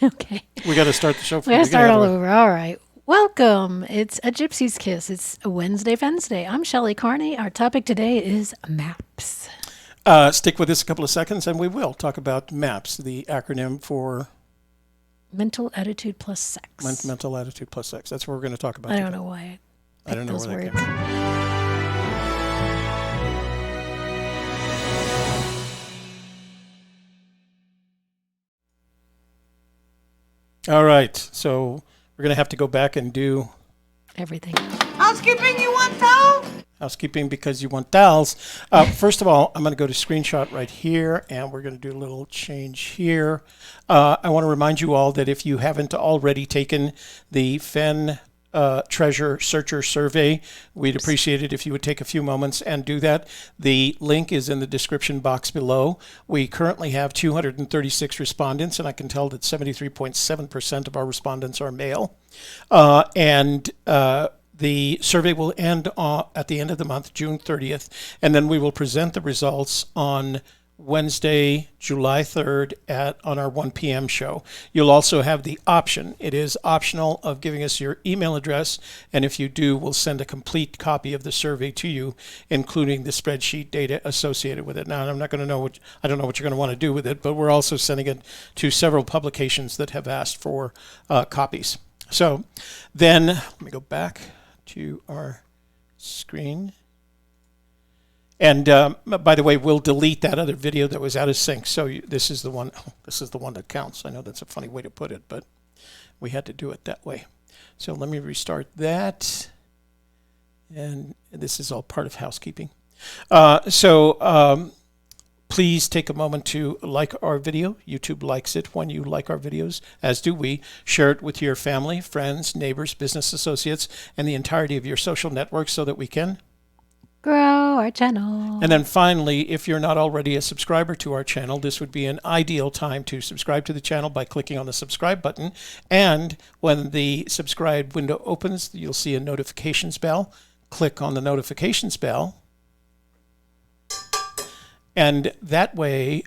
Okay. We got to start the show from We the gotta start beginning. all over. All right. Welcome. It's a Gypsy's Kiss. It's a Wednesday, Fennsday. I'm Shelley Carney. Our topic today is maps. Stick with us a couple of seconds, and we will talk about MAPS, the acronym for Mental attitude plus sex. mental attitude plus sex. That's what we're going to talk about. I don't today. know why I don't know those where that words. came from. All right, so we're going to have to go back and do Everything. Housekeeping, you want towel? housekeeping because you want towels. First of all, I'm going to go to screenshot right here, and we're going to do a little change here. I want to remind you all that if you haven't already taken the Fenn Treasure Searcher Survey, we'd appreciate it if you would take a few moments and do that. The link is in the description box below. We currently have 236 respondents, and I can tell that 73.7% of our respondents are male. The survey will end at the end of the month, June 30th, and then we will present the results on Wednesday, July 3rd on our 1 p.m. show. You'll also have the option, it is optional, of giving us your email address, and if you do, we'll send a complete copy of the survey to you, including the spreadsheet data associated with it. Now, I'm not going to know I don't know what you're going to want to do with it, but we're also sending it to several publications that have asked for copies. So then, let me go back to our screen. And by the way, we'll delete that other video that was out of sync. So this is the one. This is the one that counts. I know that's a funny way to put it, but we had to do it that way. So let me restart that. And this is all part of housekeeping. Please take a moment to like our video. YouTube likes it when you like our videos, as do we. Share it with your family, friends, neighbors, business associates, and the entirety of your social networks so that we can Grow our channel. And then finally, if you're not already a subscriber to our channel, this would be an ideal time to subscribe to the channel by clicking on the subscribe button. And when the subscribe window opens, you'll see a notifications bell. Click on the notifications bell. And that way,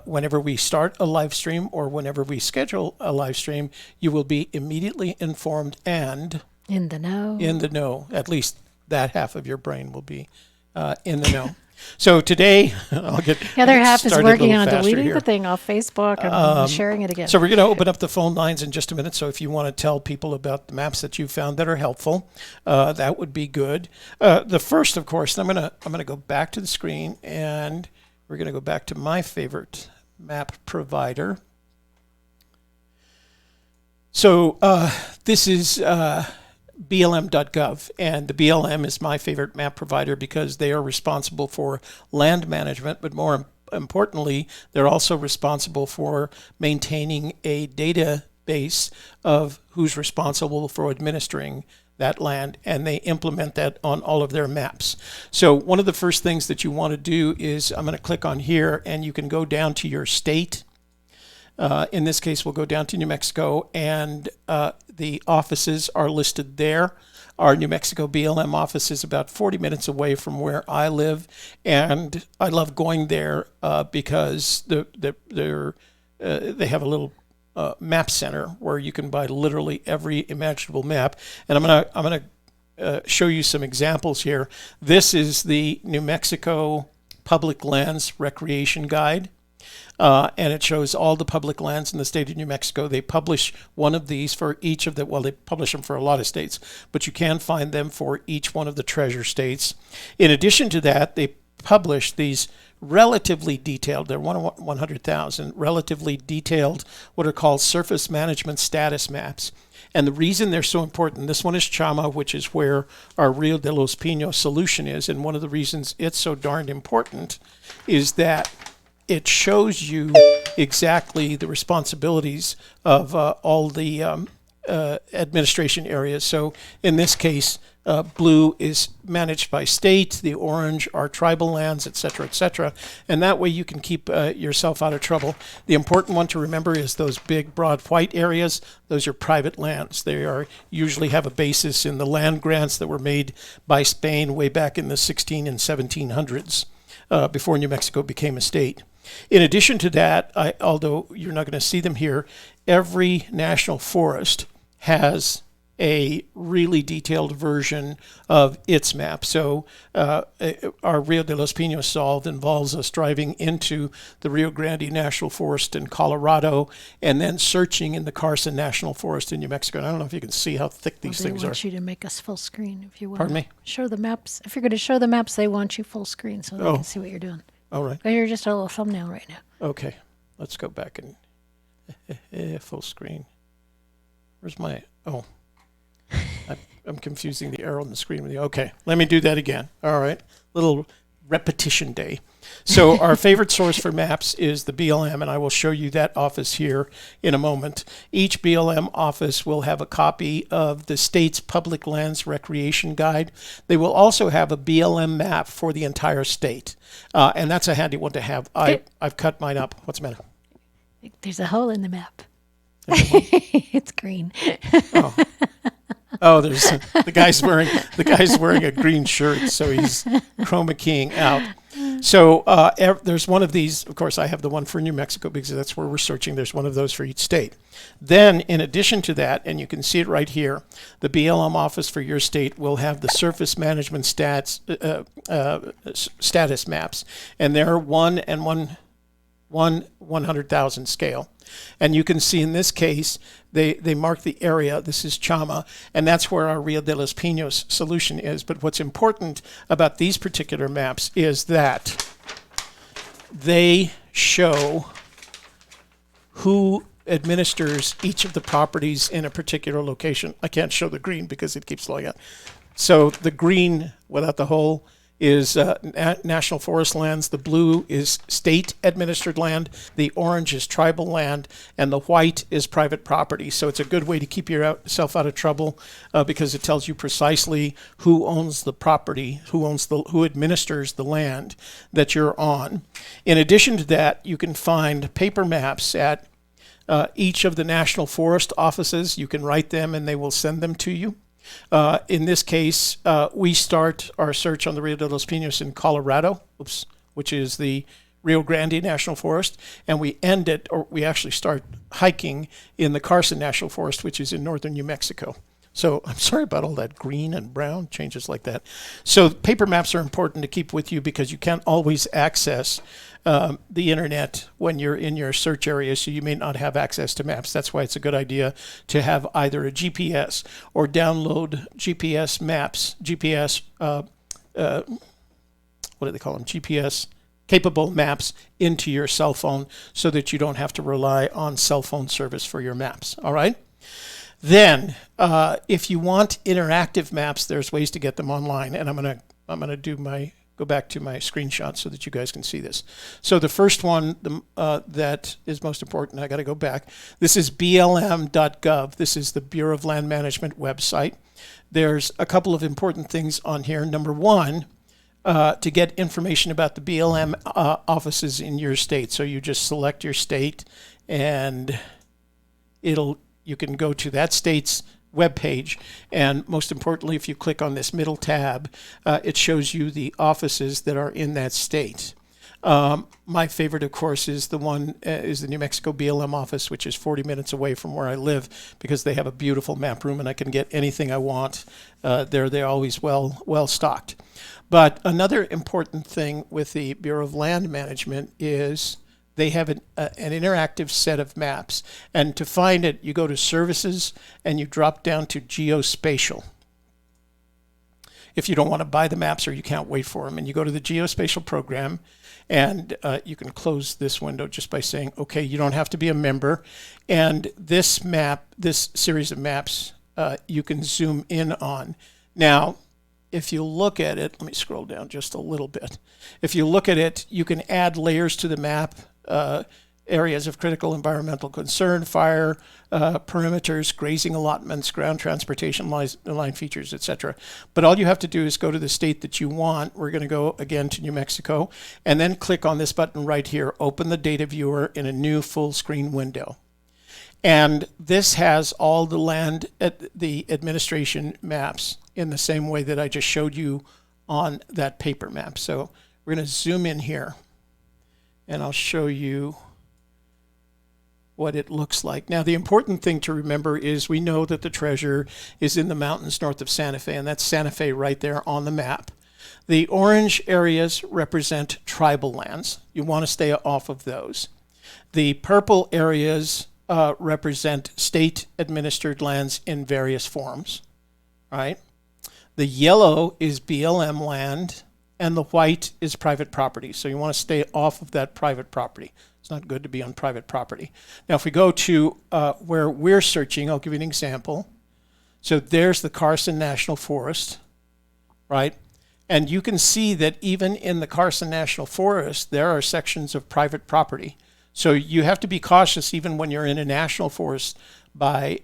whenever we start a live stream or whenever we schedule a live stream, you will be immediately informed and in the know. In the know, at least that half of your brain will be in the know. So today, I'll get the other half is working on deleting here. the thing off Facebook and sharing it again. So we're going to open up the phone lines in just a minute. So if you want to tell people about the maps that you found that are helpful, that would be good. The first, of course, I'm going to go back to the screen, and we're going to go back to my favorite map provider. So this is BLM.gov, and the BLM is my favorite map provider because they are responsible for land management, but more importantly, they're also responsible for maintaining a database of who's responsible for administering that land, and they implement that on all of their maps. So one of the first things that you want to do is, I'm going to click on here, and you can go down to your state. In this case, we'll go down to New Mexico, and the offices are listed there. Our New Mexico BLM office is about 40 minutes away from where I live, and I love going there because they have a little map center where you can buy literally every imaginable map. And I'm gonna show you some examples here. This is the New Mexico Public Lands Recreation Guide. And it shows all the public lands in the state of New Mexico. They publish one of these for each of the, well, they publish them for a lot of states, but you can find them for each one of the treasure states. In addition to that, they publish these relatively detailed, they're 100,000, relatively detailed, what are called surface management status maps. And the reason they're so important, this one is Chama, which is where our Rio de los Pinos solution is. And one of the reasons it's so darned important is that it shows you exactly the responsibilities of all the administration areas. So in this case, blue is managed by state, the orange are tribal lands, et cetera, and that way you can keep yourself out of trouble. The important one to remember is those big, broad white areas. Those are private lands. They are usually have a basis in the land grants that were made by Spain way back in the 16 and 1700s before New Mexico became a state. In addition to that, although you're not going to see them here, every national forest has a really detailed version of its map. So our Rio de los Pinos Solved involves us driving into the Rio Grande National Forest in Colorado and then searching in the Carson National Forest in New Mexico. And I don't know if you can see how thick these things are. They want you to make us full screen if you want. Pardon me? Show the maps. If you're going to show the maps, they want you full screen so they can see what you're doing. All right. But you're just a little thumbnail right now. Okay. Let's go back and full screen. Where's my... Oh. I'm confusing the arrow on the screen with you. Okay, let me do that again. All right, little repetition day. So our favorite source for maps is the BLM, and I will show you that office here in a moment. Each BLM office will have a copy of the state's public lands recreation guide. They will also have a BLM map for the entire state, and that's a handy one to have. I've cut mine up. What's the matter? There's a hole in the map. It's green. Oh, there's the guy's wearing a green shirt, so he's chroma keying out. So there's one of these. Of course, I have the one for New Mexico because that's where we're searching. There's one of those for each state. Then, in addition to that, and you can see it right here, the BLM office for your state will have the surface management status maps, and they're 1 and 100,000 scale. And you can see in this case, they mark the area. This is Chama, and that's where our Rio de los Pinos solution is. But what's important about these particular maps is that they show who administers each of the properties in a particular location. I can't show the green because it keeps flowing out. So the green without the hole is national forest lands. The blue is state administered land. The orange is tribal land, and the white is private property. So it's a good way to keep yourself out of trouble because it tells you precisely who owns the property, who administers the land that you're on. In addition to that, you can find paper maps at each of the national forest offices. You can write them, and they will send them to you. In this case, we start our search on the Rio de los Pinos in Colorado, which is the Rio Grande National Forest, and we end it, or we actually start hiking in the Carson National Forest, which is in northern New Mexico. So I'm sorry about all that green and brown changes like that. So paper maps are important to keep with you because you can't always access the internet when you're in your search area, so you may not have access to maps. That's why it's a good idea to have either a GPS or download GPS maps, what do they call them? GPS capable maps into your cell phone so that you don't have to rely on cell phone service for your maps. All right? Then, if you want interactive maps, there's ways to get them online, and I'm gonna go back to my screenshot so that you guys can see this. So the first one that is most important, I got to go back. This is blm.gov. This is the Bureau of Land Management website. There's a couple of important things on here. Number one, to get information about the BLM offices in your state. So you just select your state, and you can go to that state's webpage, and most importantly, if you click on this middle tab, it shows you the offices that are in that state. My favorite, of course, is the New Mexico BLM office, which is 40 minutes away from where I live, because they have a beautiful map room and I can get anything I want. They're always well stocked. But another important thing with the Bureau of Land Management is they have an interactive set of maps. And to find it, you go to Services and you drop down to Geospatial. If you don't want to buy the maps or you can't wait for them, and you go to the Geospatial program, and you can close this window just by saying, okay, you don't have to be a member. And this series of maps, you can zoom in on. Now, if you look at it, let me scroll down just a little bit. If you look at it, you can add layers to the map, areas of critical environmental concern, fire, perimeters, grazing allotments, ground transportation line features, etc. But all you have to do is go to the state that you want. We're going to go again to New Mexico, and then click on this button right here, open the data viewer in a new full screen window. And this has all the administration maps in the same way that I just showed you on that paper map. So we're going to zoom in here. and I'll show you what it looks like. Now, the important thing to remember is we know that the treasure is in the mountains north of Santa Fe, and that's Santa Fe right there on the map. The orange areas represent tribal lands. You want to stay off of those. The purple areas represent state-administered lands in various forms, right? The yellow is BLM land, and the white is private property. So you want to stay off of that private property. It's not good to be on private property. Now, if we go to where we're searching, I'll give you an example. So there's the Carson National Forest, right? And you can see that even in the Carson National Forest, there are sections of private property. So you have to be cautious even when you're in a national forest by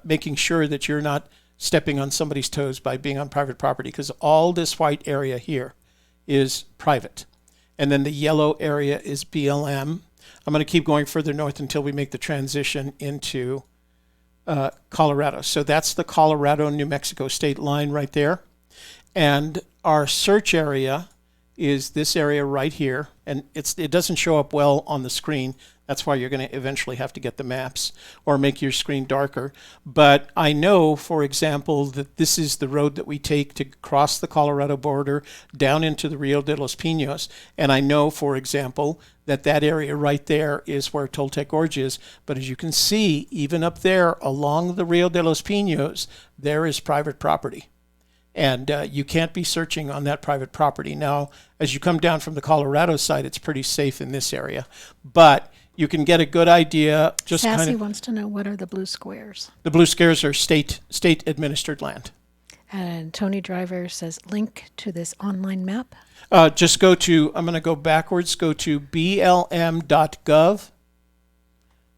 making sure that you're not stepping on somebody's toes by being on private property, because all this white area here is private. And then the yellow area is BLM. I'm going to keep going further north until we make the transition into Colorado. So that's the Colorado-New Mexico state line right there. And our search area is this area right here. And it doesn't show up well on the screen. That's why you're going to eventually have to get the maps or make your screen darker. But I know, for example, that this is the road that we take to cross the Colorado border down into the Rio de los Pinos. And I know, for example, that that area right there is where Toltec Gorge is. But as you can see, even up there along the Rio de los Pinos, there is private property. And you can't be searching on that private property. Now, as you come down from the Colorado side, it's pretty safe in this area. But you can get a good idea. Just Sassy wants to know, what are the blue squares? The blue squares are state-administered land. And Tony Driver says, link to this online map. Just go to, I'm going to go backwards, go to blm.gov.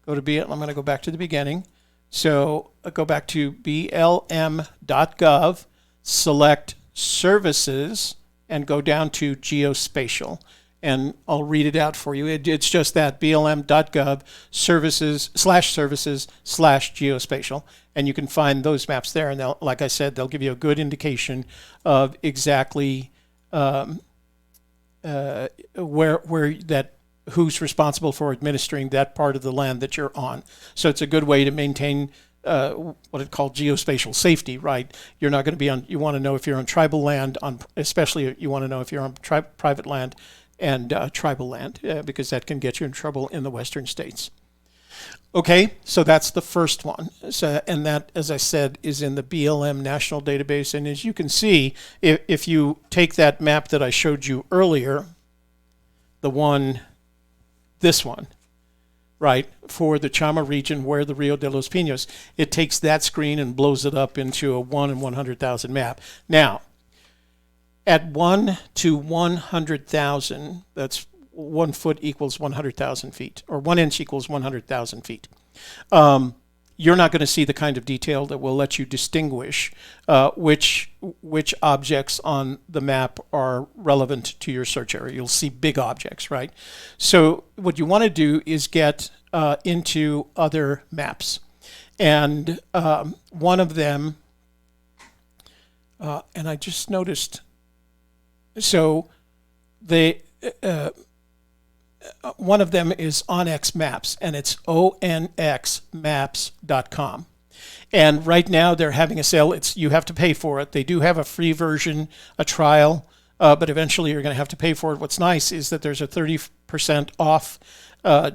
Go to BLM, I'm going to go back to the beginning. So go back to blm.gov, select services, and go down to geospatial. And I'll read it out for you. It's just that, blm.gov services/geospatial. And you can find those maps there. And they'll, like I said, they'll give you a good indication of exactly who's responsible for administering that part of the land that you're on. So it's a good way to maintain what it called geospatial safety, right? You're not going to be on, you want to know if you're on tribal land, especially you want to know if you're on private land and tribal land, because that can get you in trouble in the western states. Okay, so that's the first one. So, and that, as I said, is in the BLM National Database. And as you can see, if you take that map that I showed you earlier, this one, right, for the Chama region where the Rio de los Pinos, it takes that screen and blows it up into a 1 in 100,000 map. Now, at 1 to 100,000, that's 1 foot equals 100,000 feet, or 1 inch equals 100,000 feet. You're not going to see the kind of detail that will let you distinguish which objects on the map are relevant to your search area. You'll see big objects, right? So what you want to do is get into other maps. And one of them, and I just noticed, so one of them is Onyx Maps, and it's onxmaps.com. And right now they're having a sale. You have to pay for it. They do have a free version, a trial, but eventually you're going to have to pay for it. What's nice is that there's a 30% off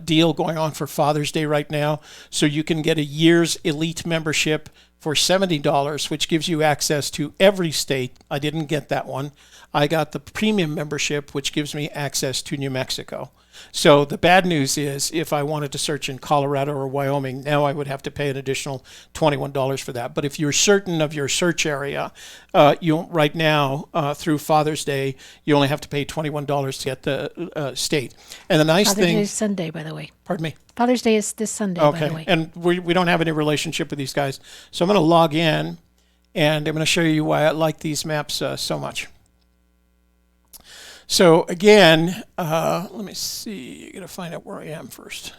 deal going on for Father's Day right now. So you can get a year's elite membership for $70, which gives you access to every state. I didn't get that one. I got the premium membership, which gives me access to New Mexico. So the bad news is, if I wanted to search in Colorado or Wyoming, now I would have to pay an additional $21 for that. But if you're certain of your search area, right now, through Father's Day, you only have to pay $21 to get the state. And the nice Father's thing... Day is Sunday, by the way. Pardon me? Father's Day is this Sunday, by the way. And we don't have any relationship with these guys. So I'm going to log in, and I'm going to show you why I like these maps so much. So again, let me see. I got to find out where I am first.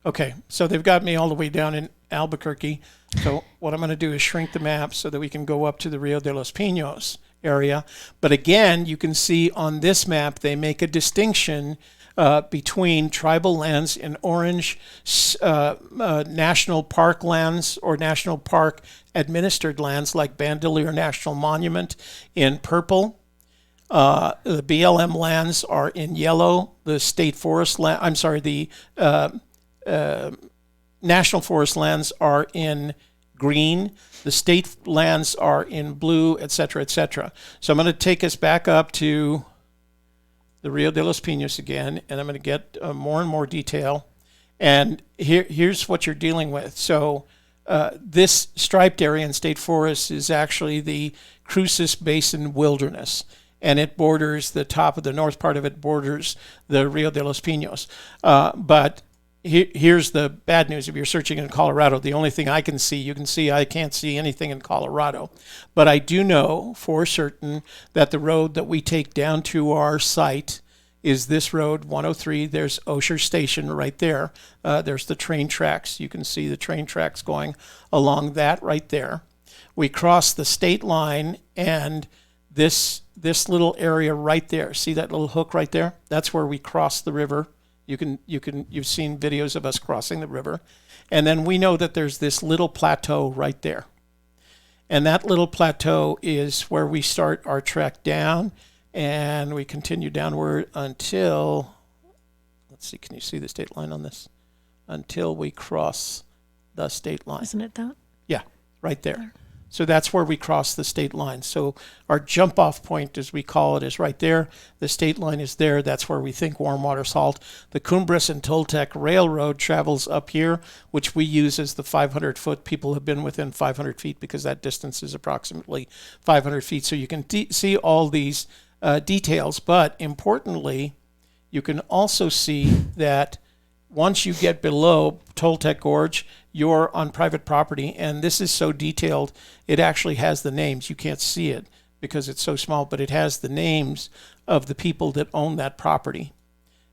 Okay, so they've got me all the way down in Albuquerque. So what I'm going to do is shrink the map so that we can go up to the Rio de los Pinos area. But again, you can see on this map, they make a distinction between tribal lands in orange, national park lands or national park administered lands like Bandelier National Monument in purple. The BLM lands are in yellow. The state forest land, the national forest lands are in green. The state lands are in blue, etc., etc. So I'm going to take us back up to the Rio de los Pinos again, and I'm going to get more and more detail. And here's what you're dealing with. So this striped area in state forest is actually the Cruces Basin wilderness, and it borders the top of the north part of it borders the Rio de los Pinos. But here's the bad news. If you're searching in Colorado, the only thing I can see, you can see I can't see anything in Colorado. But I do know for certain that the road that we take down to our site is this road, 103. There's Osher Station right there. There's the train tracks. You can see the train tracks going along that right there. We cross the state line, and this little area right there, see that little hook right there? That's where we cross the river. You've seen videos of us crossing the river. And then we know that there's this little plateau right there. And that little plateau is where we start our trek down, and we continue downward until, let's see, can you see the state line on this? Until we cross the state line. Isn't it that? Yeah, right there. So that's where we cross the state line. So our jump off point, as we call it, is right there. The state line is there. That's where we think warm water salt. The Cumbres and Toltec Railroad travels up here, which we use as the 500 foot. People have been within 500 feet because that distance is approximately 500 feet. So you can see all these details. But importantly, you can also see that once you get below Toltec Gorge, you're on private property, and this is so detailed, it actually has the names. You can't see it because it's so small, but it has the names of the people that own that property.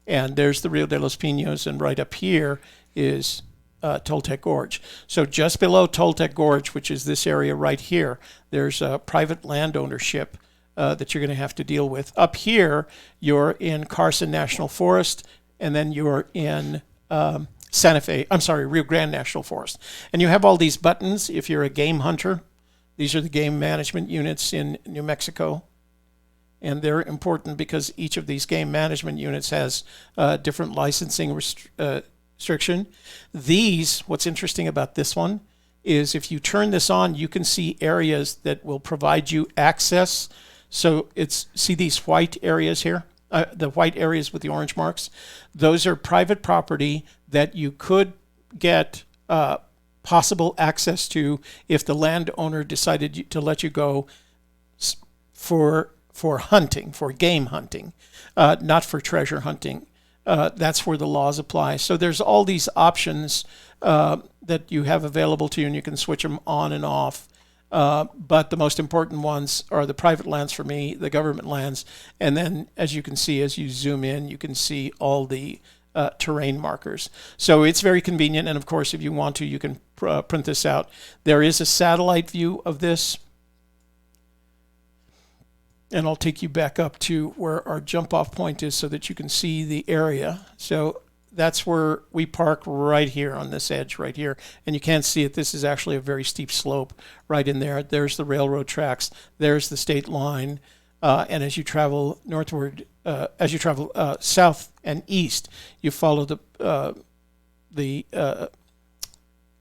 And there's the Rio de los Pinos, and right up here is Toltec Gorge. So just below Toltec Gorge, which is this area right here, there's private land ownership that you're going to have to deal with. Up here, you're in Carson National Forest, and then you're in Rio Grande National Forest. And you have all these buttons if you're a game hunter. These are the game management units in New Mexico. And they're important because each of these game management units has different licensing restriction. What's interesting about this one is if you turn this on, you can see areas that will provide you access. So see these white areas here? The white areas with the orange marks, those are private property that you could get possible access to if the landowner decided to let you go for hunting, for game hunting, not for treasure hunting. That's where the laws apply. So there's all these options that you have available to you, and you can switch them on and off. But the most important ones are the private lands for me, the government lands, and then as you can see, as you zoom in, you can see all the terrain markers. So it's very convenient, and of course, if you want to, you can print this out. There is a satellite view of this, and I'll take you back up to where our jump-off point is so that you can see the area. So that's where we park right here on this edge right here. And you can't see it. This is actually a very steep slope right in there. There's the railroad tracks. There's the state line. And as you travel northward, south and east, you follow the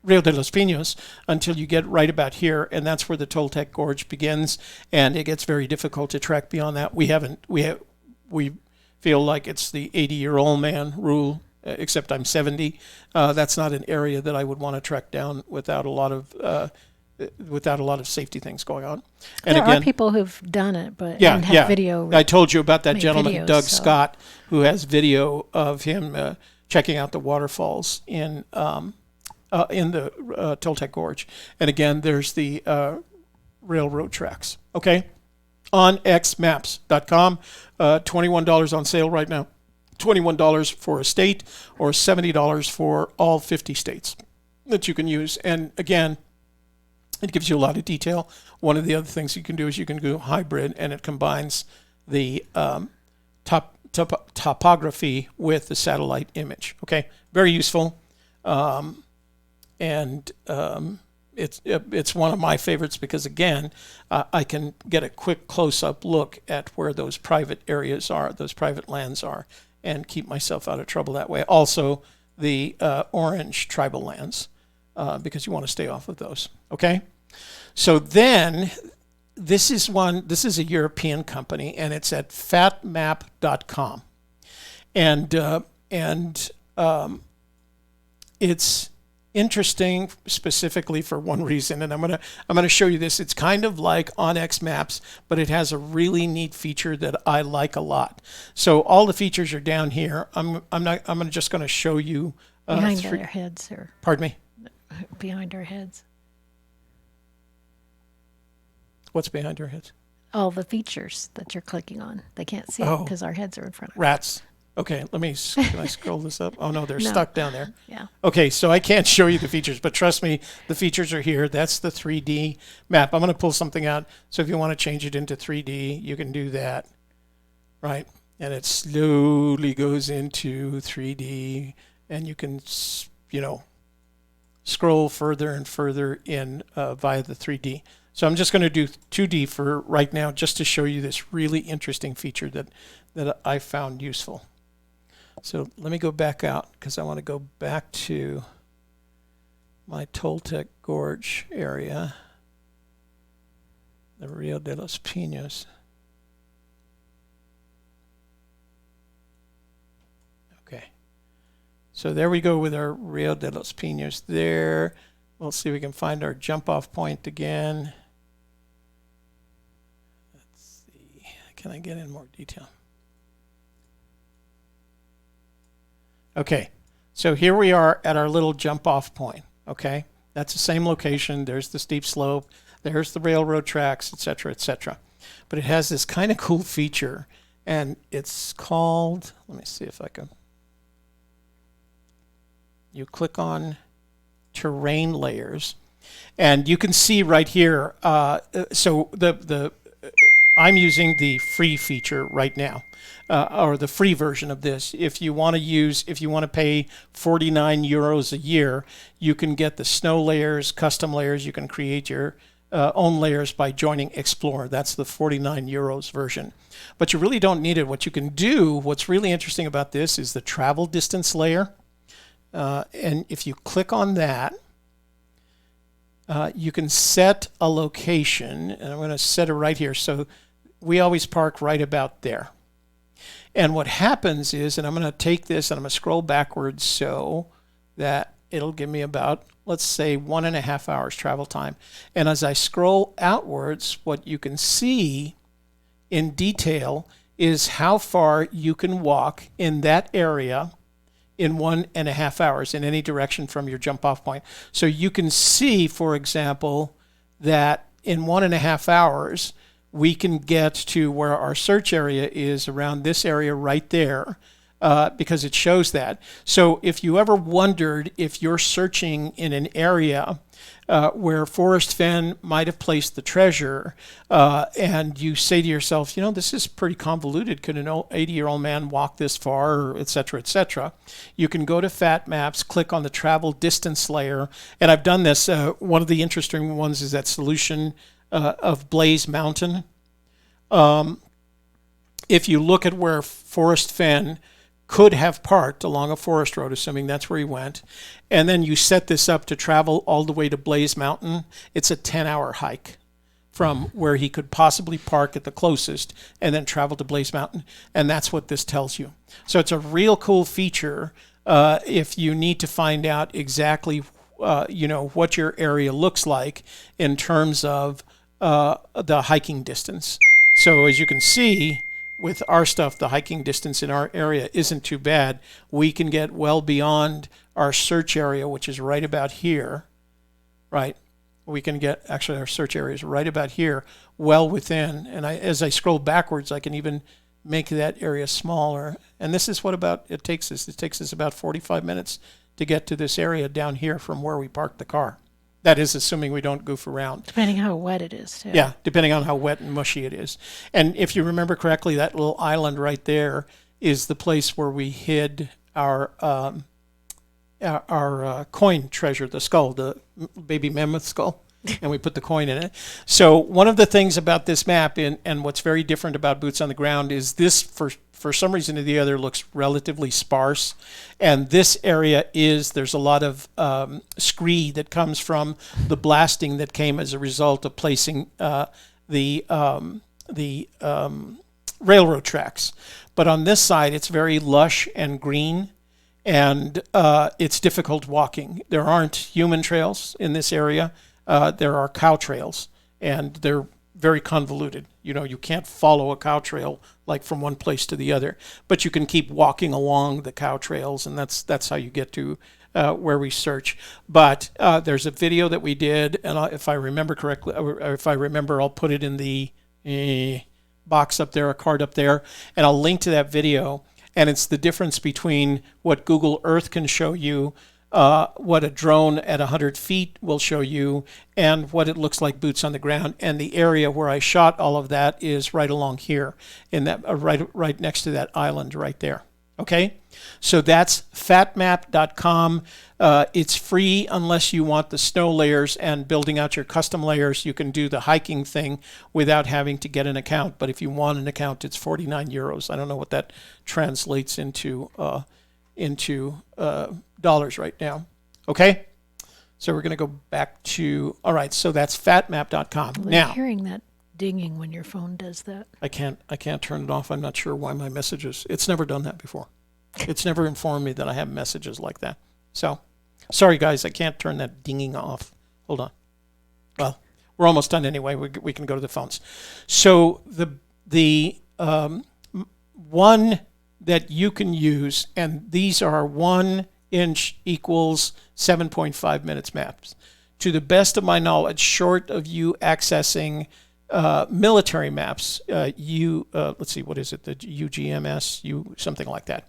Rio de los Pinos until you get right about here. And that's where the Toltec Gorge begins. And it gets very difficult to trek beyond that. We feel like it's the 80-year-old man rule. Except I'm 70. That's not an area that I would want to trek down without a lot of safety things going on. And there again, are people who've done it, but haven't had video. I told you about that gentleman, videos, Doug Scott, who has video of him checking out the waterfalls in the Toltec Gorge. And again, there's the railroad tracks. Okay, on xmaps.com, $21 on sale right now. $21 for a state or $70 for all 50 states that you can use. And again, it gives you a lot of detail. One of the other things you can do is you can do hybrid, and it combines the top topography with the satellite image. Okay, very useful, and it's one of my favorites because again, I can get a quick close-up look at where those private areas are, those private lands are, and keep myself out of trouble that way. Also, the orange tribal lands, because you want to stay off of those. Okay, so then. This is a European company, and it's at fatmap.com. And it's interesting specifically for one reason, and I'm gonna show you this. It's kind of like Onyx Maps, but it has a really neat feature that I like a lot. So all the features are down here. I'm just gonna show you behind our heads, or pardon me. Behind our heads. What's behind our heads? All the features that you're clicking on. They can't see it because our heads are in front of rats. Okay, can I scroll this up? Oh no, they're stuck down there. Yeah. Okay, so I can't show you the features, but trust me, the features are here. That's the 3D map. I'm going to pull something out. So if you want to change it into 3D, you can do that, right? And it slowly goes into 3D, and you can, scroll further and further in via the 3D. So I'm just going to do 2D for right now, just to show you this really interesting feature that I found useful. So let me go back out because I want to go back to my Toltec Gorge area, the Rio de los Pinos. Okay. So there we go with our Rio de los Pinos there. We'll see if we can find our jump off point again. Let's see. Can I get in more detail? Okay, so here we are at our little jump off point. Okay, that's the same location. There's the steep slope. There's the railroad tracks, etc., etc. But it has this kind of cool feature, and it's called, let me see if I can. You click on terrain layers, and you can see right here. So I'm using the free feature right now, or the free version of this. If you want to pay 49 euros a year, you can get the snow layers, custom layers. You can create your own layers by joining Explore. That's the 49 euros version. But you really don't need it. What you can do, what's really interesting about this is the travel distance layer. And if you click on that, you can set a location, and I'm going to set it right here. So we always park right about there. And what happens is, and I'm going to take this and I'm going to scroll backwards so that it'll give me about, let's say, 1.5 hours travel time. And as I scroll outwards, what you can see in detail is how far you can walk in that area in 1.5 hours in any direction from your jump off point. So you can see, for example, that in 1.5 hours, we can get to where our search area is around this area right there, because it shows that. So if you ever wondered if you're searching in an area where Forrest Fenn might have placed the treasure, and you say to yourself, this is pretty convoluted. Could an 80-year-old man walk this far, et cetera, et cetera? You can go to Fat Maps, click on the travel distance layer, and I've done this. One of the interesting ones is that solution of Blaze Mountain. If you look at where Forrest Fenn could have parked along a forest road, assuming that's where he went, and then you set this up to travel all the way to Blaze Mountain, it's a 10-hour hike from where he could possibly park at the closest and then travel to Blaze Mountain, and that's what this tells you. So it's a real cool feature if you need to find out exactly what your area looks like in terms of the hiking distance. So as you can see, with our stuff, the hiking distance in our area isn't too bad. We can get well beyond our search area, which is right about here, right? We can get, actually our search area is right about here, well within. And as I scroll backwards, I can even make that area smaller. And this is what it takes us. It takes us about 45 minutes to get to this area down here from where we parked the car. That is assuming we don't goof around. Depending on how wet it is, too. Yeah, depending on how wet and mushy it is. And if you remember correctly, that little island right there is the place where we hid our coin treasure, the skull, the baby mammoth skull, and we put the coin in it. So one of the things about this map, and what's very different about Boots on the Ground, is this, for some reason or the other, looks relatively sparse. And this area there's a lot of scree that comes from the blasting that came as a result of placing the railroad tracks. But on this side, it's very lush and green, and it's difficult walking. There aren't human trails in this area. There are cow trails, and they're very convoluted. You can't follow a cow trail like from one place to the other, but you can keep walking along the cow trails, and that's how you get to where we search. But there's a video that we did, and if I remember correctly, or if I remember, I'll put it in the box up there, a card up there, and I'll link to that video. And it's the difference between what Google Earth can show you, what a drone at 100 feet will show you, and what it looks like boots on the ground. And the area where I shot all of that is right along here, in that right next to that island right there. Okay, so that's fatmap.com. It's free unless you want the snow layers and building out your custom layers. You can do the hiking thing without having to get an account. But if you want an account, it's 49 euros. I don't know what that translates into dollars right now. Okay, so we're going to go back to, all right, so that's fatmap.com. Well, now, hearing that dinging when your phone does that. I can't turn it off. I'm not sure why my messages, it's never done that before. It's never informed me that I have messages like that. So, sorry guys, I can't turn that dinging off. Hold on. Well, we're almost done anyway. We can go to the phones. So the one that you can use, and these are 1 inch equals 7.5 minutes maps. To the best of my knowledge, short of you accessing military maps, let's see, what is it? The UGMS, something like that.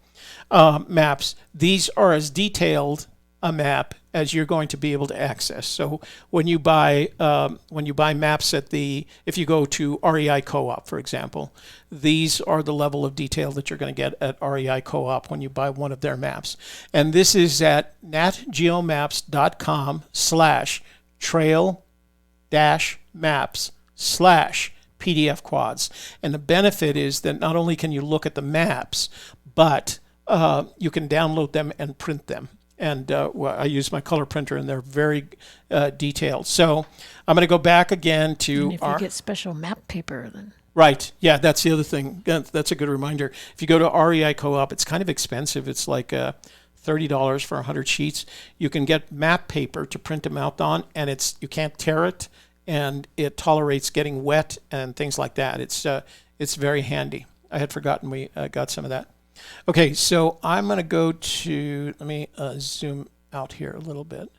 Maps. These are as detailed a map as you're going to be able to access. So when you buy maps if you go to REI Co-op, for example, these are the level of detail that you're going to get at REI Co-op when you buy one of their maps. And this is at natgeomaps.com/trail-maps/PDF quads. And the benefit is that not only can you look at the maps, but you can download them and print them. And I use my color printer, and they're very detailed. So I'm going to go back again to And if you get special map paper, then. Right. Yeah, that's the other thing. That's a good reminder. If you go to REI Co-op, it's kind of expensive. It's like $30 for 100 sheets. You can get map paper to print them out on, and you can't tear it, and it tolerates getting wet and things like that. It's very handy. I had forgotten we got some of that. Okay, so I'm going to go to, let me zoom out here a little bit.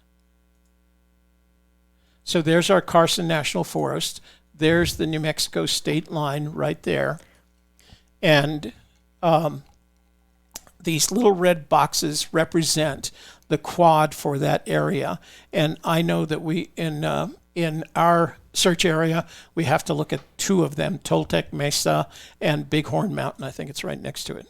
So there's our Carson National Forest. There's the New Mexico state line right there. And these little red boxes represent the quad for that area. And I know that we, in our search area, we have to look at 2 of them, Toltec Mesa and Bighorn Mountain. I think it's right next to it.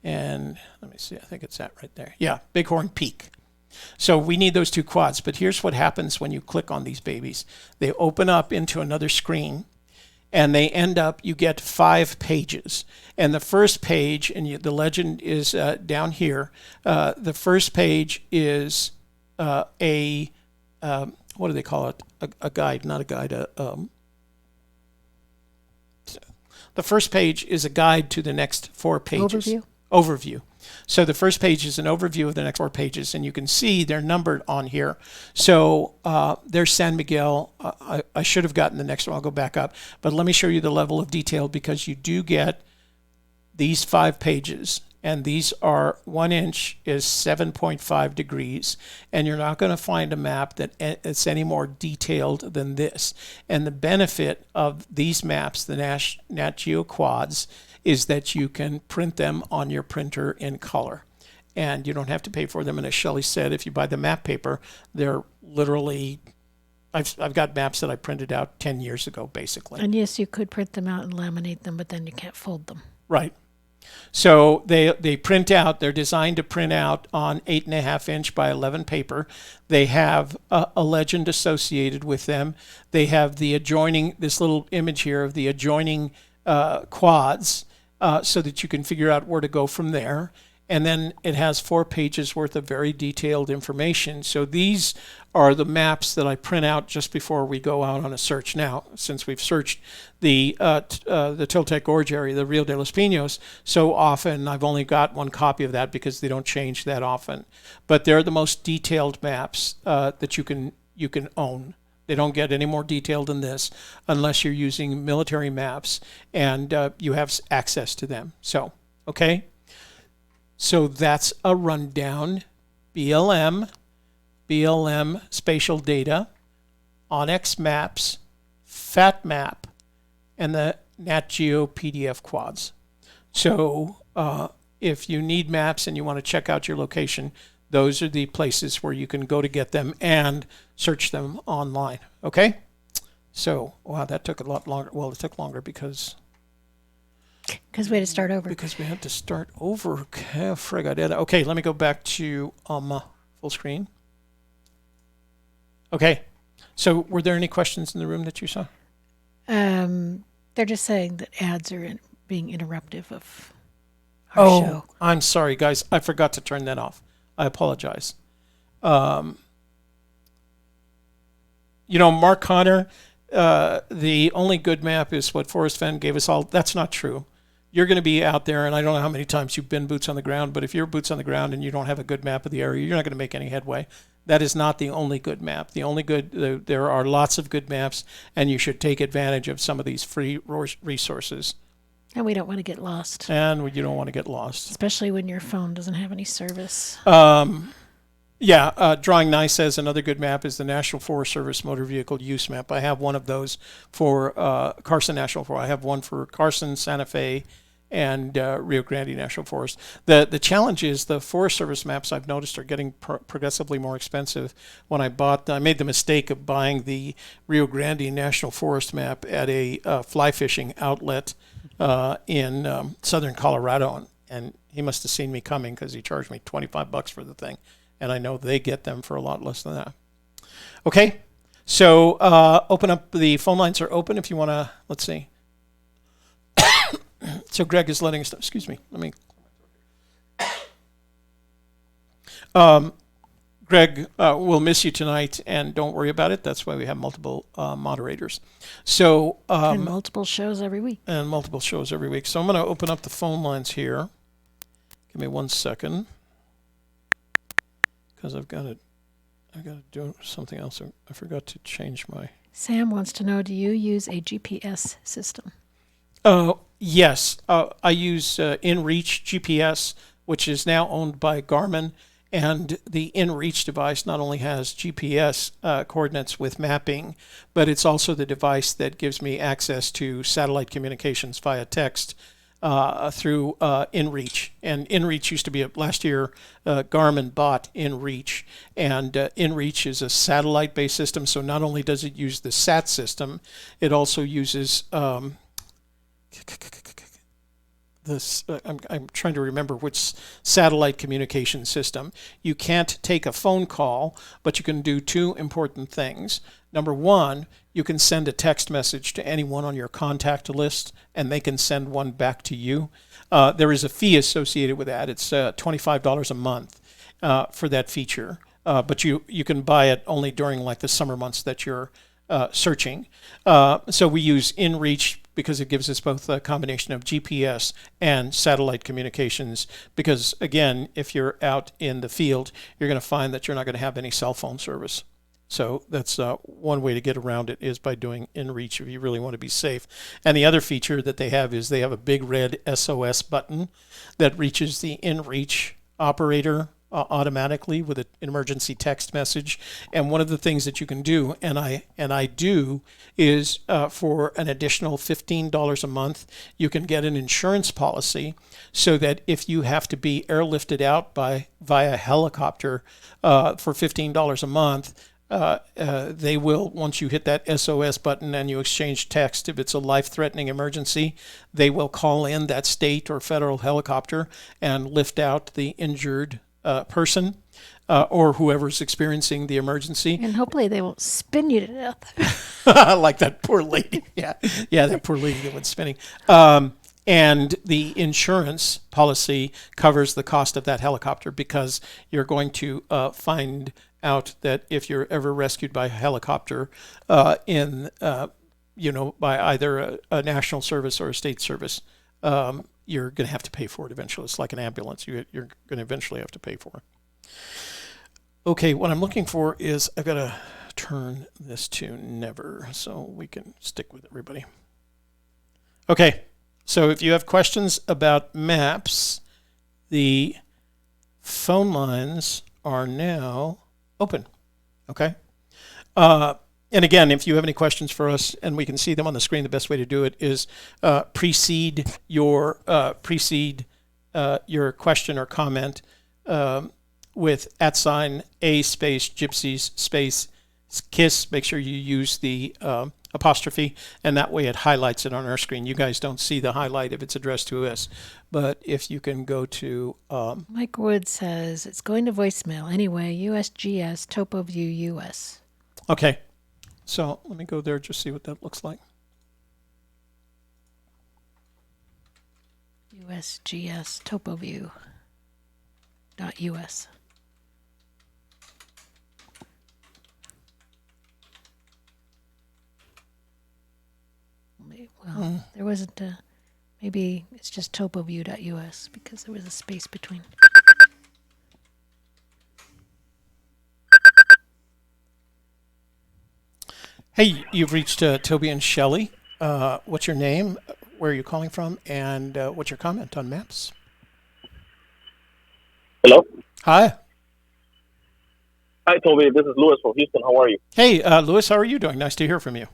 And let me see, I think it's that right there. Yeah, Bighorn Peak. So we need those 2 quads. But here's what happens when you click on these babies. They open up into another screen, and they end up, you get 5 pages. And the first page, and the legend is down here, the first page is what do they call it? A guide, not a guide. The first page is a guide to the next 4 pages. Overview. So the first page is an overview of the next 4 pages, and you can see they're numbered on here. So there's San Miguel. I should have gotten the next one. I'll go back up. But let me show you the level of detail, because you do get these 5 pages, and these are 1 inch is 7.5 degrees, and you're not going to find a map that is any more detailed than this. And the benefit of these maps, the Nat Geo quads, is that you can print them on your printer in color, and you don't have to pay for them. And as Shelley said, if you buy the map paper, they're literally I've got maps that I printed out 10 years ago, basically. And yes, you could print them out and laminate them, but then you can't fold them. Right. So they print out, they're designed to print out on 8.5 inch by 11 paper. They have a legend associated with them. They have the adjoining, this little image here of the adjoining quads so that you can figure out where to go from there. And then it has 4 pages worth of very detailed information. So these are the maps that I print out just before we go out on a search. Now, since we've searched the Toltec Gorge area, the Rio de los Pinos, so often, I've only got one copy of that because they don't change that often. But they're the most detailed maps that you can own. They don't get any more detailed than this unless you're using military maps and you have access to them. So, okay. So that's a rundown. BLM spatial data, Onyx maps, FatMap, and the Nat Geo PDF quads. So if you need maps and you want to check out your location, those are the places where you can go to get them and search them online. Okay? So, wow, that took a lot longer. Well, it took longer because we had to start over. Because we had to start over. Okay, frig, I did. Okay, let me go back to full screen. Okay, so were there any questions in the room that you saw? They're just saying that ads are being interruptive of our show. I'm sorry, guys. I forgot to turn that off. I apologize. Mark Connor, the only good map is what Forrest Fenn gave us all. That's not true. You're going to be out there, and I don't know how many times you've been boots on the ground, but if you're boots on the ground and you don't have a good map of the area, you're not going to make any headway. That is not the only good map. There are lots of good maps, and you should take advantage of some of these free resources. And we don't want to get lost. And you don't want to get lost. Especially when your phone doesn't have any service. Drawing Nice says another good map is the National Forest Service Motor Vehicle Use Map. I have one of those for Carson National Forest. I have one for Carson, Santa Fe, and Rio Grande National Forest. The challenge is the Forest Service maps I've noticed are getting progressively more expensive. When I made the mistake of buying the Rio Grande National Forest map at a fly fishing outlet in southern Colorado, and he must have seen me coming because he charged me $25 for the thing. And I know they get them for a lot less than that. Okay, so open up. The phone lines are open if you want to, let's see. So Greg is letting us know. Excuse me. Let me. Greg, we'll miss you tonight, and don't worry about it. That's why we have multiple moderators. So and multiple shows every week. So I'm going to open up the phone lines here. Give me 1 second. Because I've got to do something else. I forgot to change my... Sam wants to know, do you use a GPS system? Yes. I use InReach GPS, which is now owned by Garmin. And the InReach device not only has GPS coordinates with mapping, but it's also the device that gives me access to satellite communications via text through InReach. And InReach used to be, last year, Garmin bought InReach. And InReach is a satellite-based system, so not only does it use the SAT system, it also uses I'm trying to remember which satellite communication system. You can't take a phone call, but you can do 2 important things. Number 1, you can send a text message to anyone on your contact list, and they can send one back to you. There is a fee associated with that. It's $25 a month for that feature, but you can buy it only during like the summer months that you're searching. So we use InReach because it gives us both a combination of GPS and satellite communications, because again, if you're out in the field, you're going to find that you're not going to have any cell phone service. So that's one way to get around it, is by doing InReach if you really want to be safe. And the other feature that they have is they have a big red SOS button that reaches the InReach operator automatically with an emergency text message. And one of the things that you can do, and I do, is for an additional $15 a month, you can get an insurance policy so that if you have to be airlifted out via helicopter for $15 a month, they will, once you hit that SOS button and you exchange text, if it's a life-threatening emergency, they will call in that state or federal helicopter and lift out the injured person or whoever's experiencing the emergency. And hopefully they won't spin you to death. Like that poor lady. Yeah, that poor lady that went spinning. And the insurance policy covers the cost of that helicopter because you're going to find out that if you're ever rescued by a helicopter by either a national service or a state service, you're going to have to pay for it eventually. It's like an ambulance. You're going to eventually have to pay for it. Okay, what I'm looking for is I've got to turn this to never so we can stick with everybody. Okay, so if you have questions about maps, the phone lines are now open. Okay? And again, if you have any questions for us and we can see them on the screen, the best way to do it is precede your question or comment with @ A space Gypsies space Kiss. Make sure you use the apostrophe, and that way it highlights it on our screen. You guys don't see the highlight if it's addressed to us, but if you can go to... Mike Wood says, it's going to voicemail anyway, USGS, TopoView US. Okay, so let me go there, just see what that looks like. USGS, TopoView.us. Well, there wasn't a... Maybe it's just topoview.us because there was a space between. Hey, you've reached Toby and Shelley. What's your name? Where are you calling from? And what's your comment on maps? Hello? Hi. Hi, Toby. This is Louis from Houston. How are you? Hey, Louis, how are you doing? Nice to hear from you.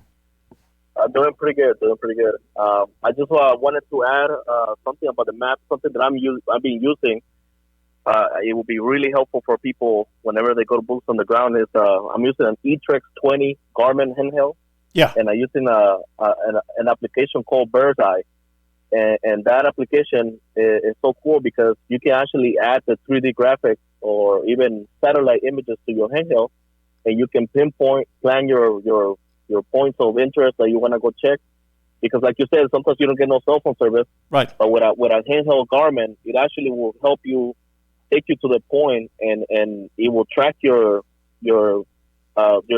Doing pretty good. I just wanted to add something about the map, something that I've been using. It will be really helpful for people whenever they go to boots on the ground. I'm using an eTrex 20 Garmin handheld. Yeah. And I'm using an application called Bird's Eye. And that application is so cool because you can actually add the 3D graphics or even satellite images to your handheld, and you can plan your points of interest that you want to go check. Because like you said, sometimes you don't get no cell phone service. Right. But with a handheld Garmin, it actually will help you take you to the point, and it will track your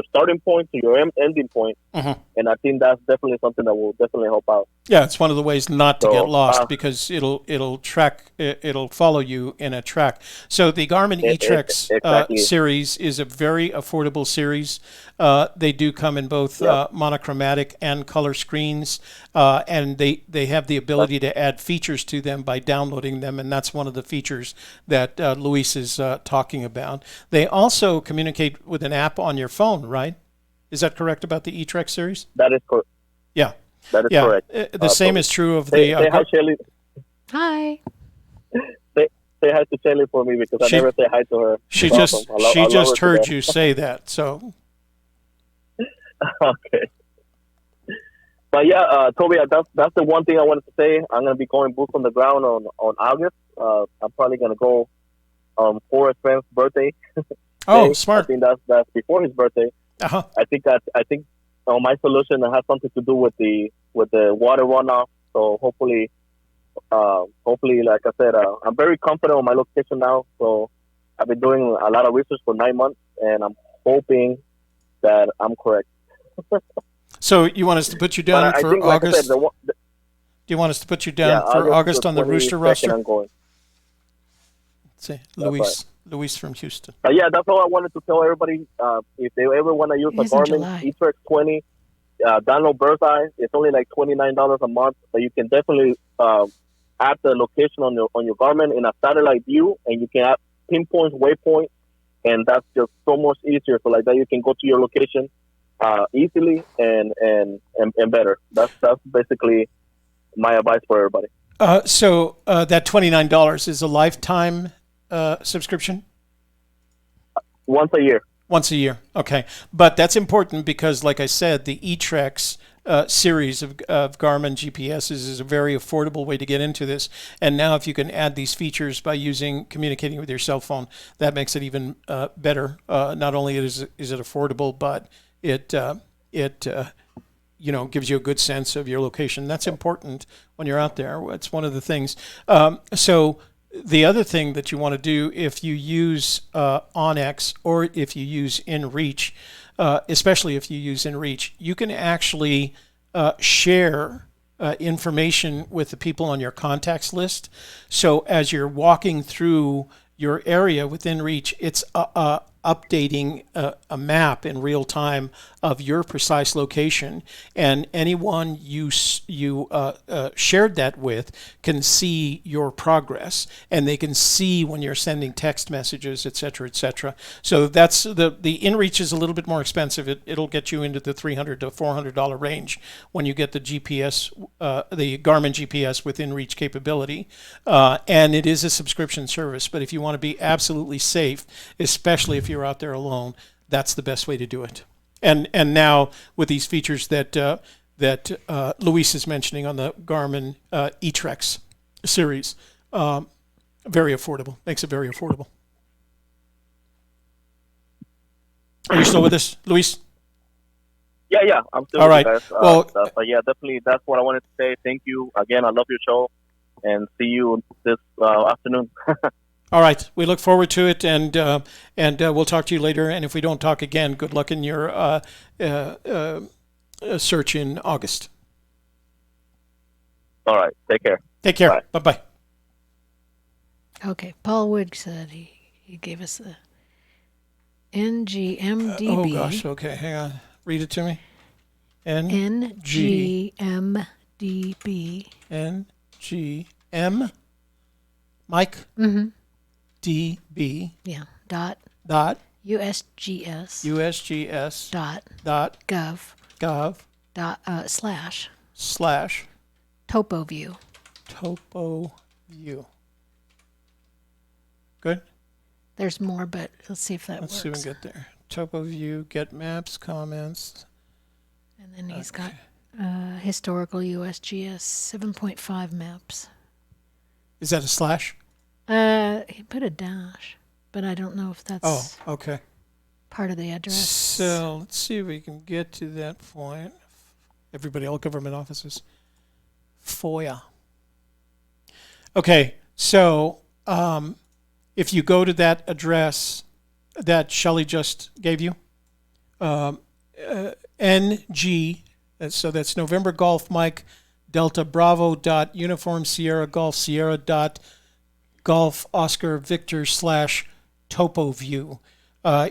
starting point to your ending point. Mm-hmm. And I think that's definitely something that will definitely help out. Yeah, it's one of the ways not to get lost because it'll track, it'll follow you in a track. So the Garmin eTrex exactly. series is a very affordable series. They do come in both monochromatic and color screens, and they have the ability to add features to them by downloading them, and that's one of the features that Luis is talking about. They also communicate with an app on your phone, right? Is that correct about the eTrex series? That is correct. Yeah. That is correct. The same is true of say the... hi, Shelley. Hi. Say hi to Shelley for me because I never say hi to her. She Awesome. just heard you say that, so... Okay. But yeah, Toby, that's the one thing I wanted to say. I'm going to be going boots on the ground on August. I'm probably going to go for a friend's birthday. Oh, smart. I think that's before his birthday. Uh-huh. I think my solution has something to do with the water runoff. So hopefully, like I said, I'm very confident on my location now. So I've been doing a lot of research for 9 months, and I'm hoping that I'm correct. So you want us to put you down for think, August? Like I said, Do you want us to put you down for August on the Rooster roster? I'm going. Let's see, Luis from Houston. Yeah, that's all I wanted to tell everybody. If they ever want to use a Garmin eTrex 20, download Bird's Eye. It's only like $29 a month, but you can definitely add the location on your Garmin in a satellite view, and you can add pinpoints, waypoints, and that's just so much easier. So like that, you can go to your location easily and better. That's basically my advice for everybody. So that $29 is a lifetime subscription? Once a year. Once a year, okay. But that's important because, like I said, the eTrex series of Garmin GPSs is a very affordable way to get into this. And now if you can add these features by communicating with your cell phone, that makes it even better. Not only is it affordable, but it gives you a good sense of your location. That's important when you're out there. It's one of the things. So the other thing that you want to do if you use Onyx or if you use InReach, especially if you use InReach, you can actually share information with the people on your contacts list. So as you're walking through your area within InReach, it's updating a map in real time of your precise location, and anyone you shared that with can see your progress, and they can see when you're sending text messages, etc., etc. So that's the InReach is a little bit more expensive. It'll get you into the $300 to $400 range when you get the GPS, the Garmin GPS with InReach capability, and it is a subscription service. But if you want to be absolutely safe, especially if you're out there alone, that's the best way to do it. And now with these features that Luis is mentioning on the Garmin eTrex series, very affordable. Makes it very affordable. Are you still with us, Luis? Yeah, I'm still all with right. you guys. Well, yeah, definitely. That's what I wanted to say. Thank you again. I love your show, and see you this afternoon. All right. We look forward to it, and we'll talk to you later. And if we don't talk again, good luck in your search in August. All right. Take care. Take care. Bye-bye. Okay. Paul Wood said he gave us the NGMDB. Oh, gosh. Okay. Hang on. Read it to me. NGMDB. NGM. Mike? Mm-hmm. DB. Yeah. Dot. USGS. USGS. Dot. Gov. Dot. Slash. TopoView. TopoView. Good? There's more, but let's see if that Let's works. see if we can get there. TopoView, get maps, comments. And then he's got historical USGS 7.5 maps. Is that a slash? He put a dash, but I don't know if that's part of the address. So let's see if we can get to that point. Everybody, all government offices. FOIA. Okay, so if you go to that address that Shelley just gave you, NG, so that's November Golf Mike Delta Bravo dot Uniform Sierra Golf Sierra dot Golf Oscar Victor / TopoView.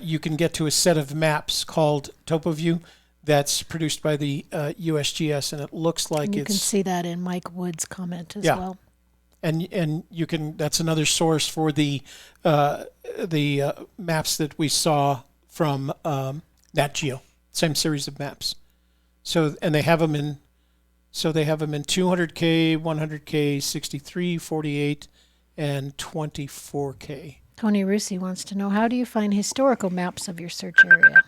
You can get to a set of maps called TopoView that's produced by the USGS, and it looks like you can see that in Mike Wood's comment as well. And you can. That's another source for the maps that we saw from Nat Geo. Same series of maps. So they have them in 200K, 100K, 63, 48, and 24K. Tony Russi wants to know, how do you find historical maps of your search area?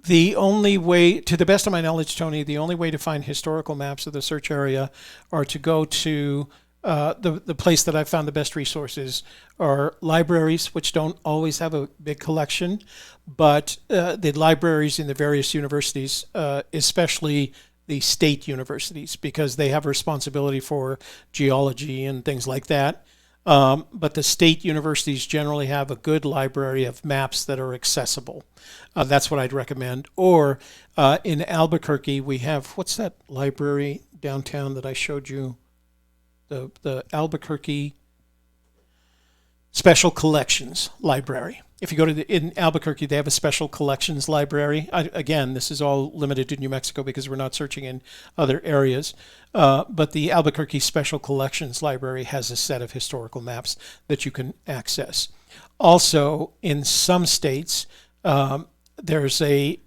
The only way, to the best of my knowledge, Tony, the only way to find historical maps of the search area are to go to the place that I've found the best resources are libraries, which don't always have a big collection, but the libraries in the various universities, especially the state universities, because they have responsibility for geology and things like that. But the state universities generally have a good library of maps that are accessible. That's what I'd recommend. Or in Albuquerque, we have, what's that library downtown that I showed you? The Albuquerque Special Collections Library. If you go to in Albuquerque, they have a Special Collections Library. Again, this is all limited to New Mexico because we're not searching in other areas. But the Albuquerque Special Collections Library has a set of historical maps that you can access. Also, in some states, there's a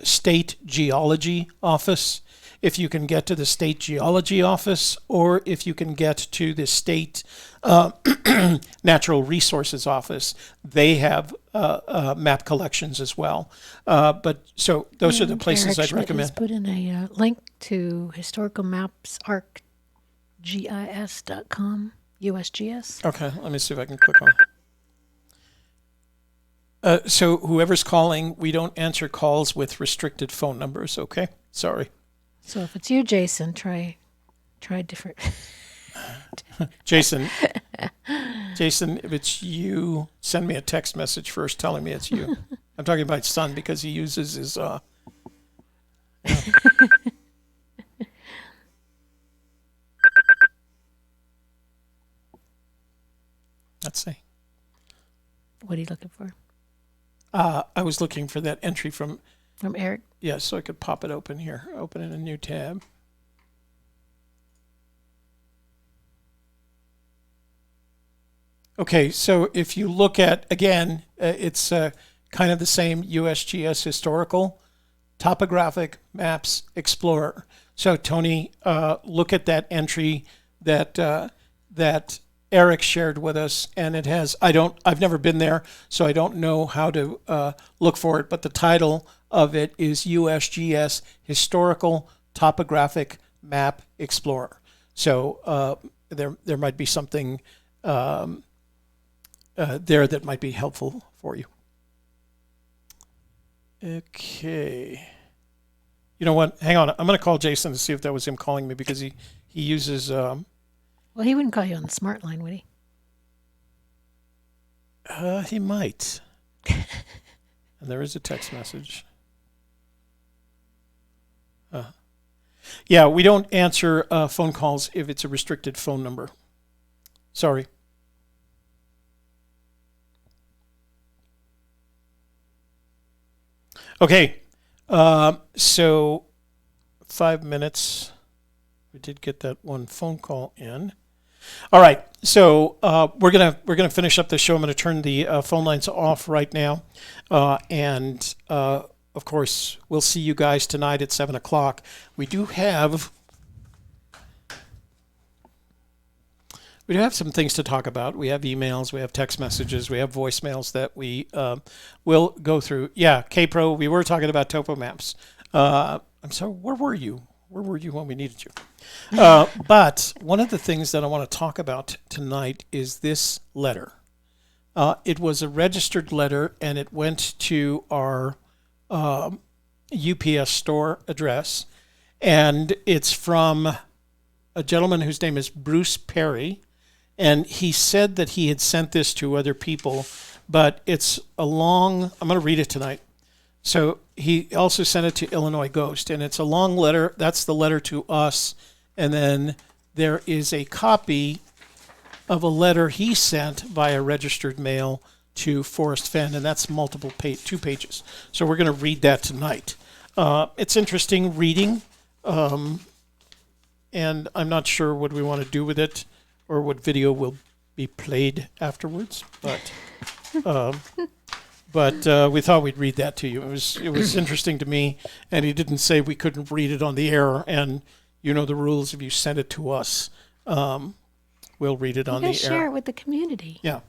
state geology office, if you can get to the state geology office, or if you can get to the state natural resources office, they have map collections as well. But so those are the places I'd recommend. Put in a link to historical maps arcgis.com, USGS. Okay, let me see if I can click on. So whoever's calling, we don't answer calls with restricted phone numbers. Okay, sorry. So if it's you, Jason, try different. Jason, if it's you, send me a text message first telling me it's you. I'm talking about son because he uses his. Let's see. What are you looking for? I was looking for that entry from Eric. Yeah, so I could pop it open here. Open in a new tab. Okay, so if you look at, again, it's kind of the same USGS historical, topographic maps explorer. So Tony, look at that entry that Eric shared with us, and it has, I've never been there, so I don't know how to look for it, but the title of it is USGS Historical Topographic Map Explorer. So there might be something there that might be helpful for you. Okay. You know what? Hang on. I'm going to call Jason to see if that was him calling me because he uses... Well, he wouldn't call you on the smart line, would he? He might. And there is a text message. Yeah, we don't answer phone calls if it's a restricted phone number. Sorry. Okay, so 5 minutes. We did get that one phone call in. All right, so we're gonna finish up the show. I'm gonna turn the phone lines off right now, and of course we'll see you guys tonight at 7 o'clock. We do have some things to talk about. We have emails, we have text messages, we have voicemails that we will go through. Yeah, K-Pro, we were talking about topo maps. I'm sorry, where were you? Where were you when we needed you? But one of the things that I want to talk about tonight is this letter. It was a registered letter, and it went to our UPS store address. And it's from a gentleman whose name is Bruce Perry. And he said that he had sent this to other people, but it's a long, I'm going to read it tonight. So he also sent it to Illinois Ghost, and it's a long letter. That's the letter to us. And then there is a copy of a letter he sent via registered mail to Forrest Fenn, and that's multiple 2 pages. So we're going to read that tonight. It's interesting reading, and I'm not sure what we want to do with it or what video will be played afterwards, but we thought we'd read that to you. It was interesting to me, and he didn't say we couldn't read it on the air, and you know the rules. If you send it to us, we'll read it on the air. Share it with the community. Yeah.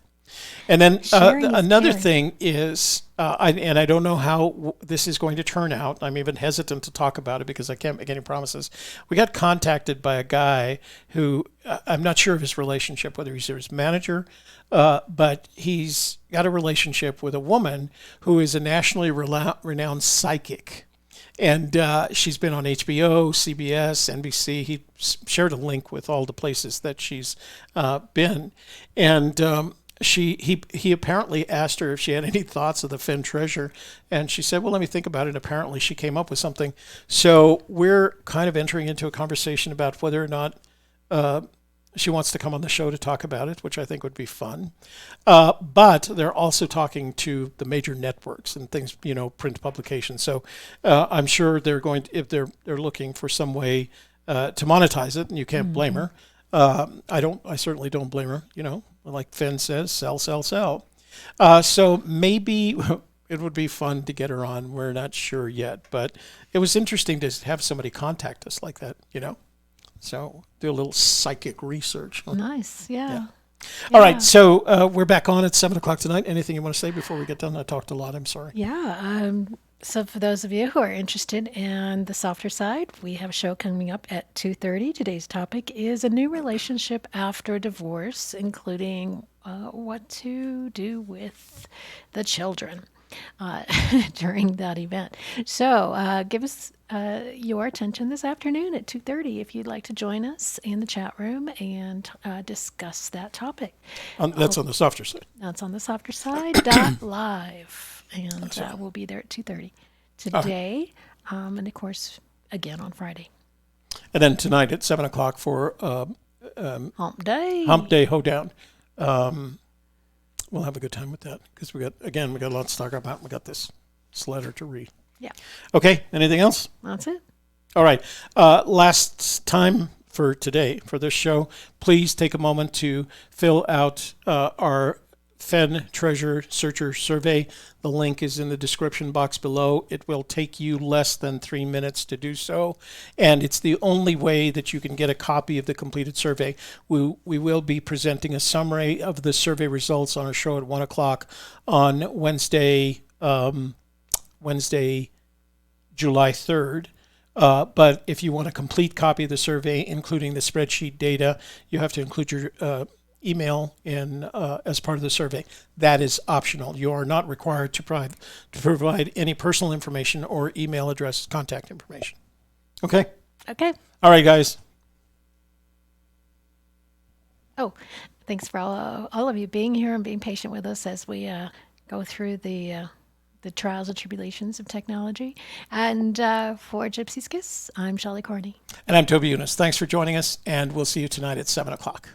And then another thing is, I don't know how this is going to turn out. I'm even hesitant to talk about it because I can't make any promises. We got contacted by a guy who, I'm not sure of his relationship, whether he's his manager, but he's got a relationship with a woman who is a nationally renowned psychic. And she's been on HBO, CBS, NBC. He shared a link with all the places that she's been. And he apparently asked her if she had any thoughts of the Fenn treasure. And she said, well, let me think about it. Apparently she came up with something. So we're kind of entering into a conversation about whether or not she wants to come on the show to talk about it, which I think would be fun. But they're also talking to the major networks and things, print publications. So I'm sure they're going to, if they're looking for some way to monetize it, and you can't blame her. I certainly don't blame her. Like Fenn says, sell, sell, sell. So maybe It would be fun to get her on. We're not sure yet, but it was interesting to have somebody contact us like that, So do a little psychic research. Nice, yeah. All right, so we're back on at 7 o'clock tonight. Anything you want to say before we get done? I talked a lot. I'm sorry. Yeah. So for those of you who are interested in the softer side, we have a show coming up at 2:30. Today's topic is a new relationship after a divorce, including what to do with the children during that event. So give us your attention this afternoon at 2:30 if you'd like to join us in the chat room and discuss that topic. That's on the softer side. That's on the softer side live, and we'll be there at 2:30 today, and of course again on Friday. And then tonight at 7 o'clock for Hump Day. Hump Day Hoedown. We'll have a good time with that because we got a lot to talk about. We got this letter to read. Yeah. Okay. Anything else? That's it. All right. Last time for today, for this show, please take a moment to fill out our Fenn Treasure Searcher survey. The link is in the description box below. It will take you less than 3 minutes to do so, and it's the only way that you can get a copy of the completed survey. We will be presenting a summary of the survey results on our show at 1 o'clock on Wednesday, July 3rd. But if you want a complete copy of the survey, including the spreadsheet data, you have to include your email in as part of the survey. That is optional. You are not required to provide any personal information or email address, contact information. Okay? Okay. All right, guys. Oh, thanks for all of you being here and being patient with us as we go through the trials and tribulations of technology. And for Gypsy Kiss, I'm Shelley Carney. And I'm Toby Younis. Thanks for joining us, and we'll see you tonight at 7 o'clock.